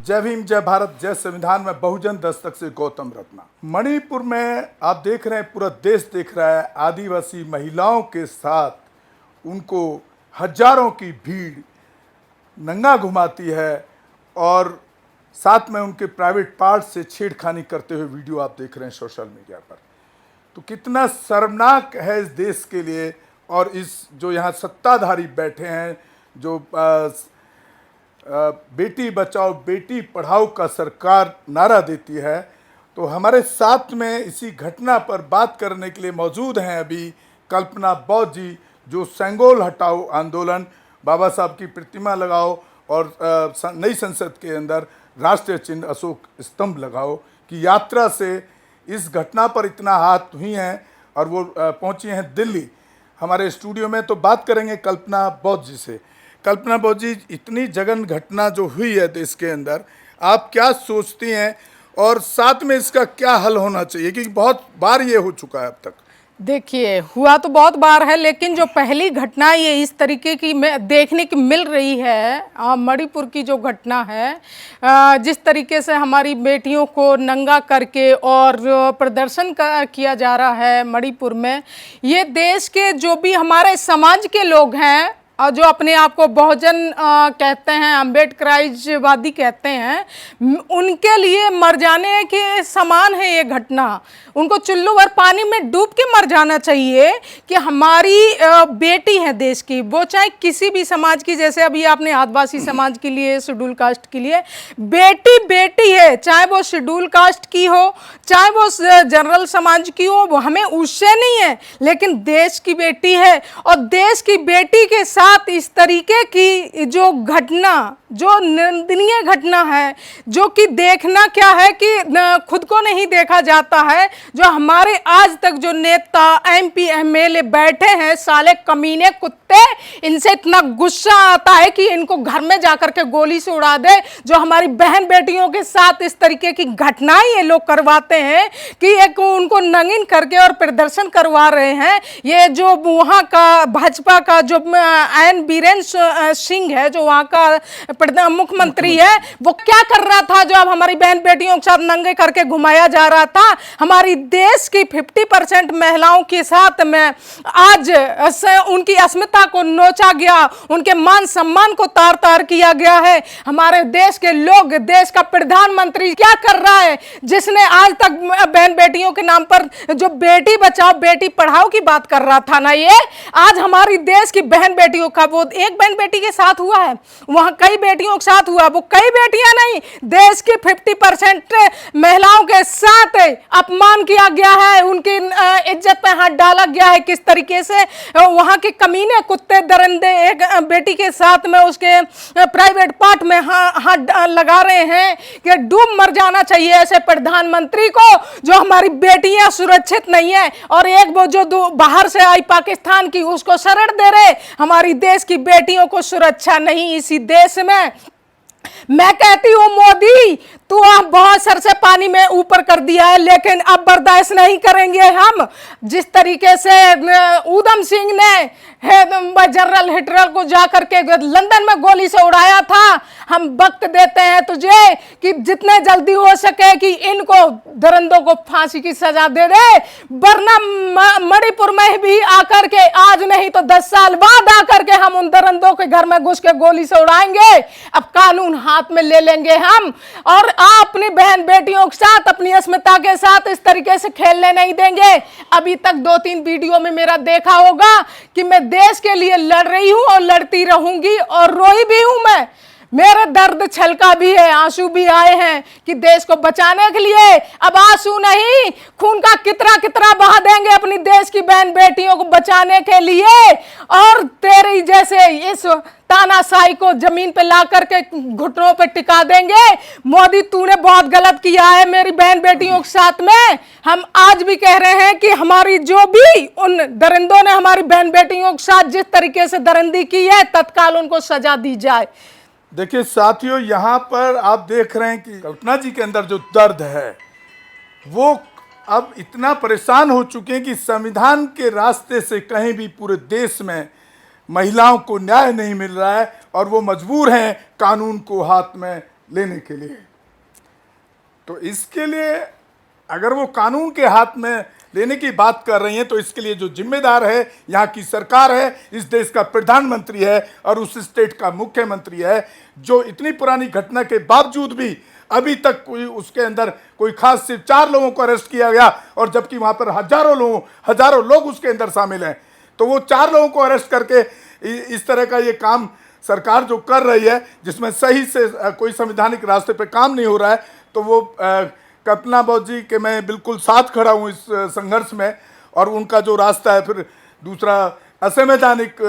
जय भीम, जय भारत, जय संविधान में बहुजन दस्तक से गौतम रत्ना। मणिपुर में आप देख रहे हैं, पूरा देश देख रहा है, आदिवासी महिलाओं के साथ उनको हजारों की भीड़ नंगा घुमाती है और साथ में उनके प्राइवेट पार्ट से छेड़खानी करते हुए वीडियो आप देख रहे हैं सोशल मीडिया पर। तो कितना शर्मनाक है इस देश के लिए। और इस जो यहाँ सत्ताधारी बैठे हैं, जो बेटी बचाओ बेटी पढ़ाओ का सरकार नारा देती है, तो हमारे साथ में इसी घटना पर बात करने के लिए मौजूद हैं अभी कल्पना बौद्ध जी, जो सेंगोल हटाओ आंदोलन, बाबा साहब की प्रतिमा लगाओ और नई संसद के अंदर राष्ट्रीय चिन्ह अशोक स्तंभ लगाओ की यात्रा से इस घटना पर इतना हाथ हुई हैं और वो पहुंची हैं दिल्ली हमारे स्टूडियो में। तो बात करेंगे कल्पना बौद्ध जी से। कल्पना बौद्ध जी, इतनी जघन घटना जो हुई है देश के अंदर, आप क्या सोचती हैं और साथ में इसका क्या हल होना चाहिए, क्योंकि बहुत बार ये हो चुका है अब तक? देखिए, हुआ तो बहुत बार है, लेकिन जो पहली घटना ये इस तरीके की देखने की मिल रही है, मणिपुर की जो घटना है, जिस तरीके से हमारी बेटियों को नंगा करके और प्रदर्शन किया जा रहा है मणिपुर में, ये देश के जो भी हमारे समाज के लोग हैं और जो अपने आप को बहुजन कहते हैं, अम्बेडकराइजवादी कहते हैं, उनके लिए मर जाने के समान है ये घटना। उनको चुल्लू भर पानी में डूब के मर जाना चाहिए कि हमारी बेटी है देश की, वो चाहे किसी भी समाज की, जैसे अभी आपने आदिवासी समाज के लिए, शेड्यूल कास्ट के लिए, बेटी बेटी है, चाहे वो शेड्यूल कास्ट की हो, चाहे वो जनरल समाज की हो, वो हमें उससे नहीं है, लेकिन देश की बेटी है। और देश की बेटी के साथ इस तरीके की जो घटना, जो निंदनीय घटना है, जो कि देखना क्या है कि खुद को नहीं देखा जाता है, जो हमारे आज तक जो नेता एमपी एमएलए बैठे हैं, साले कमीने कुत्ते, इनसे इतना गुस्सा आता है कि इनको घर में जाकर के गोली से उड़ा दे। जो हमारी बहन बेटियों के साथ इस तरीके की घटनाएं ये लोग करवाते हैं कि एक उनको नंगिन करके और प्रदर्शन करवा रहे हैं। ये जो वहाँ का भाजपा का जो एन बीरेन्द्र सिंह है, जो वहाँ का मुख्यमंत्री है, वो क्या कर रहा था? जो अब हमारी बहन बेटियों के साथ नंगे करके घुमाया जा रहा था। हमारी देश की 50% महिलाओं के साथ में आज उनकी अस्मिता को नोचा गया, उनके मान सम्मान को तार तार किया गया है। हमारे देश के लोग, देश का प्रधानमंत्री क्या कर रहा है, जिसने आज तक बहन बेटियों के नाम पर जो बेटी बचाओ बेटी पढ़ाओ की बात कर रहा था ना, ये आज हमारी देश की बहन बेटियों का, वो एक बहन बेटी के साथ हुआ है, वहां कई बेटियों के साथ हुआ, वो कई बेटियां नहीं, देश की 50% महिलाओं के साथ अपमान किया गया है, उनकी इज्जत पे हाथ डाला गया है। किस तरीके से वहां के कमीने कुत्ते दरिंदे एक बेटी के साथ में उसके प्राइवेट पार्ट में हाथ लगा रहे हैं कि डूब मर जाना चाहिए ऐसे प्रधानमंत्री को, जो हमारी बेटियां सुरक्षित नहीं है। और एक वो जो बाहर से आई पाकिस्तान की, उसको शरण दे रहे। हमारी देश की बेटियों को सुरक्षा नहीं इसी देश में। मैं कहती हूं मोदी, तू आप बहुत सर से पानी में ऊपर कर दिया है, लेकिन अब बर्दाश्त नहीं करेंगे हम। जिस तरीके से ऊधम सिंह ने जनरल हिटलर को जाकर के लंदन में गोली से उड़ाया था, हम वक्त देते हैं तुझे कि जितने जल्दी हो सके कि इनको दरिंदों को फांसी की सजा दे दे, वरना मणिपुर में भी आकर के, आज नहीं तो 10 साल बाद आकर के हम उन दरिंदों के घर में घुस के गोली से उड़ाएंगे। अब कानून हाथ में ले लेंगे हम, और आप अपनी बहन बेटियों के साथ, अपनी अस्मिता के साथ इस तरीके से खेलने नहीं देंगे। अभी तक 2-3 वीडियो में मेरा देखा होगा कि मैं देश के लिए लड़ रही हूं और लड़ती रहूंगी और रोई भी हूं। मैं, मेरे दर्द छलका भी है, आंसू भी आए हैं कि देश को बचाने के लिए। अब आंसू नहीं, खून का कितरा कितरा बहा देंगे अपनी देश की बहन बेटियों को बचाने के लिए। और तेरी जैसे इस तानाशाही को जमीन पे ला करके घुटनों पे टिका देंगे। मोदी, तूने बहुत गलत किया है मेरी बहन बेटियों के साथ में। हम आज भी कह रहे हैं कि हमारी जो भी उन दरिंदों ने हमारी बहन बेटियों के साथ जिस तरीके से दरिंदी की है, तत्काल उनको सजा दी जाए। देखिए साथियों, यहाँ पर आप देख रहे हैं कि कल्पना जी के अंदर जो दर्द है, वो अब इतना परेशान हो चुके हैं कि संविधान के रास्ते से कहीं भी पूरे देश में महिलाओं को न्याय नहीं मिल रहा है और वो मजबूर हैं कानून को हाथ में लेने के लिए। तो इसके लिए अगर वो कानून के हाथ में लेने की बात कर रही हैं तो इसके लिए जो जिम्मेदार है यहाँ की सरकार है, इस देश का प्रधानमंत्री है और उस स्टेट का मुख्यमंत्री है, जो इतनी पुरानी घटना के बावजूद भी अभी तक कोई उसके अंदर कोई खास, सिर्फ 4 लोगों को अरेस्ट किया गया और जबकि वहाँ पर हजारों लोग उसके अंदर शामिल हैं। तो वो 4 लोगों को अरेस्ट करके इस तरह का ये काम सरकार जो कर रही है, जिसमें सही से कोई संवैधानिक रास्ते पे काम नहीं हो रहा है, तो वो कल्पना बौद्ध जी के मैं बिल्कुल साथ खड़ा हूँ इस संघर्ष में। और उनका जो रास्ता है फिर दूसरा असंवैधानिक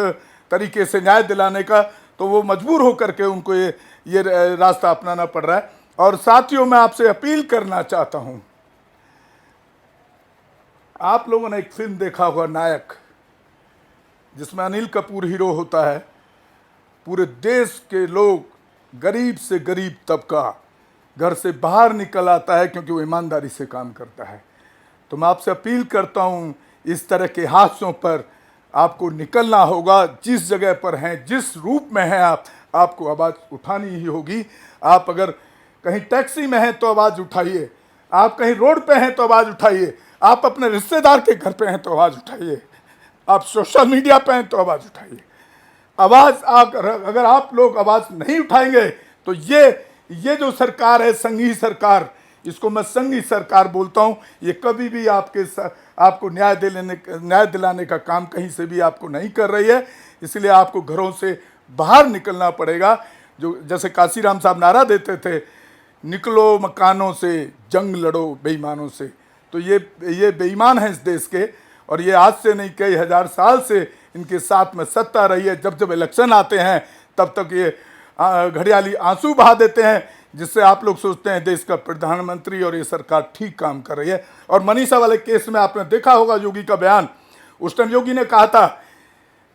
तरीके से न्याय दिलाने का, तो वो मजबूर होकर के उनको ये रास्ता अपनाना पड़ रहा है। और साथियों, मैं आपसे अपील करना चाहता हूँ, आप लोगों ने एक फिल्म देखा होगा नायक, जिसमें अनिल कपूर हीरो होता है। पूरे देश के लोग, गरीब से गरीब तबका घर से बाहर निकल आता है क्योंकि वो ईमानदारी से काम करता है। तो मैं आपसे अपील करता हूँ, इस तरह के हादसों पर आपको निकलना होगा। जिस जगह पर हैं, जिस रूप में हैं आपको आवाज़ उठानी ही होगी। आप अगर कहीं टैक्सी में हैं तो आवाज़ उठाइए, आप कहीं रोड पे हैं तो आवाज़ उठाइए, आप अपने रिश्तेदार के घर पे हैं तो आवाज़ उठाइए, आप सोशल मीडिया पे हैं तो आवाज़ उठाइए। आवाज़ अगर आप लोग आवाज़ नहीं उठाएंगे तो ये जो सरकार है, संघीय सरकार, इसको मैं संघीय सरकार बोलता हूँ, ये कभी भी आपको न्याय दिलाने का काम कहीं से भी आपको नहीं कर रही है। इसलिए आपको घरों से बाहर निकलना पड़ेगा। जो जैसे काशीराम साहब नारा देते थे, निकलो मकानों से, जंग लड़ो बेईमानों से। तो ये बेईमान हैं इस देश के, और ये आज से नहीं, कई हजार साल से इनके साथ में सत्ता रही है। जब इलेक्शन आते हैं तब तक ये घड़ियाली आंसू बहा देते हैं, जिससे आप लोग सोचते हैं देश का प्रधानमंत्री और ये सरकार ठीक काम कर रही है। और मनीषा वाले केस में आपने देखा होगा योगी का बयान। उस टाइम योगी ने कहा था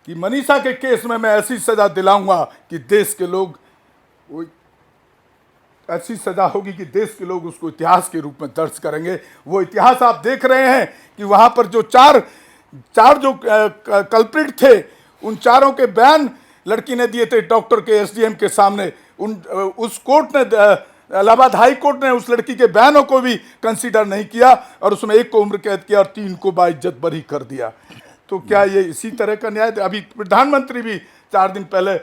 कि मनीषा के केस में मैं ऐसी सजा दिलाऊंगा कि देश के लोग, ऐसी सजा होगी कि देश के लोग उसको इतिहास के रूप में दर्ज करेंगे। वो इतिहास आप देख रहे हैं कि वहाँ पर जो चार जो कल्प्रिट थे, उन चारों के बयान लड़की ने दिए थे डॉक्टर के, एसडीएम के सामने। उस कोर्ट ने, इलाहाबाद हाई कोर्ट ने उस लड़की के बयानों को भी कंसीडर नहीं किया और उसमें 1 को उम्र कैद किया और 3 को बाइज्जत बरी कर दिया। तो क्या ये इसी तरह का न्याय? अभी प्रधानमंत्री भी 4 दिन पहले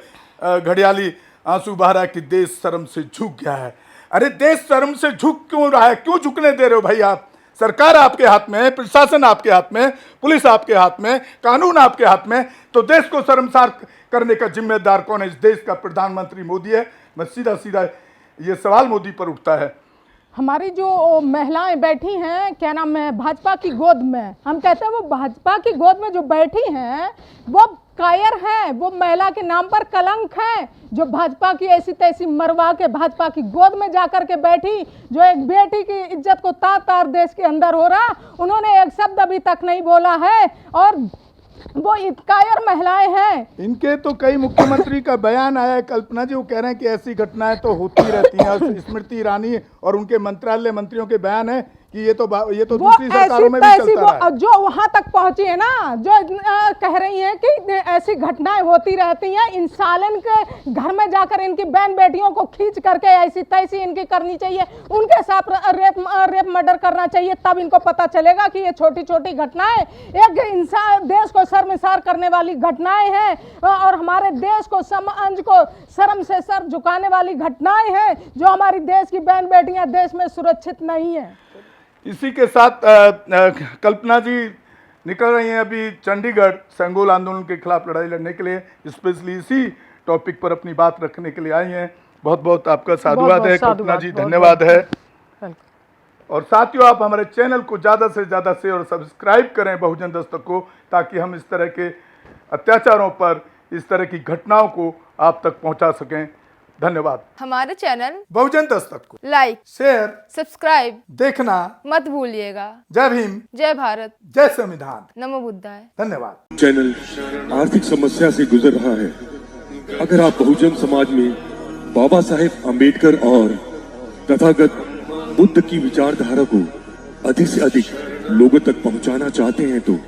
घड़ियाली आंसू बहा रहा है कि देश शर्म से झुक गया है। अरे देश शर्म से झुक क्यों रहा है? क्यों झुकने दे रहे हो भाई आप? सरकार आपके हाथ में है, प्रशासन आपके हाथ में, पुलिस आपके हाथ में, कानून आपके हाथ में। तो देश को शर्मसार करने का जिम्मेदार कौन है? इस देश का प्रधानमंत्री मोदी है। मैं सीधा ये सवाल मोदी पर उठता है। हमारी जो महिलाएं बैठी हैं, क्या नाम है, भाजपा की गोद में, हम कहते हैं वो भाजपा की गोद में जो बैठी हैं वो कायर है, वो महिला के नाम पर कलंक है। जो भाजपा की ऐसी तैसी मरवा के भाजपा की गोद में जाकर के बैठी, जो एक बेटी की इज्जत को तार देश के अंदर हो रहा, उन्होंने एक शब्द अभी तक नहीं बोला है और वो कायर महिलाएं हैं। इनके तो कई मुख्यमंत्री का बयान आया है, कल्पना जी, वो कह रहे हैं कि ऐसी घटनाएं तो होती रहती हैं। और स्मृति ईरानी और उनके मंत्रियों के बयान है कि ये तो दूसरी सरकारों में भी चलता रहा है। जो वहां तक पहुंची है ना, जो कह रही हैं कि ऐसी घटनाएं होती रहती हैं, इन सालन के घर में जाकर इनकी बहन बेटियों को खींच करके ऐसी तैसी इनकी करनी चाहिए, उनके साथ रेप मर्डर करना चाहिए, तब इनको पता चलेगा कि ये छोटी छोटी घटनाएं एक इंसान देश को शर्मसार करने वाली घटनाएं हैं और हमारे देश को, समाज को शर्म से सर झुकाने वाली घटनाएं हैं, जो हमारी देश की बहन बेटियां देश में सुरक्षित नहीं है। इसी के साथ कल्पना जी निकल रही हैं अभी चंडीगढ़ सेंगोल आंदोलन के खिलाफ लड़ाई लड़ने के लिए, स्पेशली इसी टॉपिक पर अपनी बात रखने के लिए आई हैं। बहुत बहुत आपका साधुवाद है कल्पना जी, धन्यवाद है। और साथियों, आप हमारे चैनल को ज़्यादा से ज़्यादा शेयर और सब्सक्राइब करें बहुजन दस्तक को, ताकि हम इस तरह के अत्याचारों पर, इस तरह की घटनाओं को आप तक पहुंचा सकें। धन्यवाद। हमारे चैनल बहुजन दस्तक को लाइक, शेयर, सब्सक्राइब देखना मत भूलिएगा। जय भीम, जय भारत, जय संविधान, नमो बुद्धाय। धन्यवाद। चैनल आर्थिक समस्या से गुजर रहा है। अगर आप बहुजन समाज में बाबा साहेब अम्बेडकर और तथागत बुद्ध की विचारधारा को अधिक से अधिक लोगों तक पहुंचाना चाहते हैं तो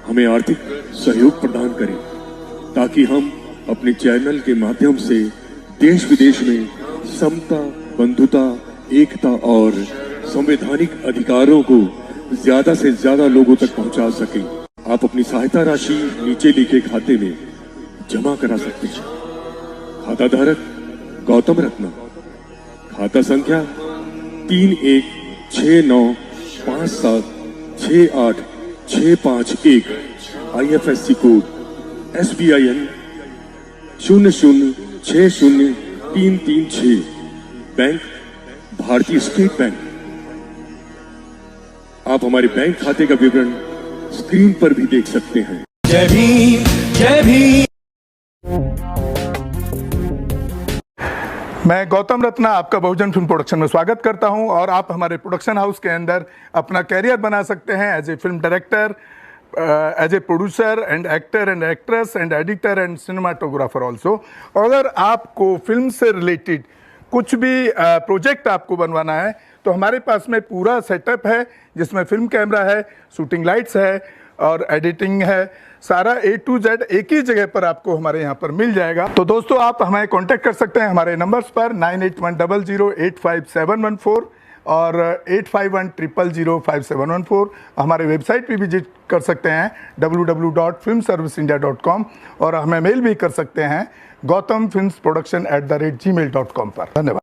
हमें आर्थिक सहयोग प्रदान करें, ताकि हम अपने चैनल के माध्यम से देश विदेश में समता, बंधुता, एकता और संवैधानिक अधिकारों को ज्यादा से ज्यादा लोगों तक पहुंचा सके। आप अपनी सहायता राशि नीचे लिखे खाते में जमा करा सकते हैं। खाता धारक गौतम रत्ना, खाता संख्या 3169576861, IFSC कोड SBIN 0060336, बैंक भारतीय स्टेट बैंक। आप हमारे बैंक खाते का विवरण स्क्रीन पर भी देख सकते हैं। जय भीम, जय भीम। मैं गौतम रत्ना आपका बहुजन फिल्म प्रोडक्शन में स्वागत करता हूं और आप हमारे प्रोडक्शन हाउस के अंदर अपना कैरियर बना सकते हैं as a film director, as a producer and actor and actress and editor and cinematographer also. अगर आपको फिल्म से रिलेटेड कुछ भी प्रोजेक्ट आपको बनवाना है तो हमारे पास में पूरा सेटअप है, जिसमें फिल्म कैमरा है, शूटिंग लाइट्स है और एडिटिंग है। सारा A to Z एक ही जगह पर आपको हमारे यहाँ पर मिल जाएगा। तो दोस्तों, आप हमें कांटेक्ट कर सकते हैं हमारे नंबर्स पर 9810085714 और 8510005714। हमारे वेबसाइट पे विजिट कर सकते हैं www.filmserviceindia.com और हमें मेल भी कर सकते हैं gautamfilmsproduction@gmail.com पर। धन्यवाद।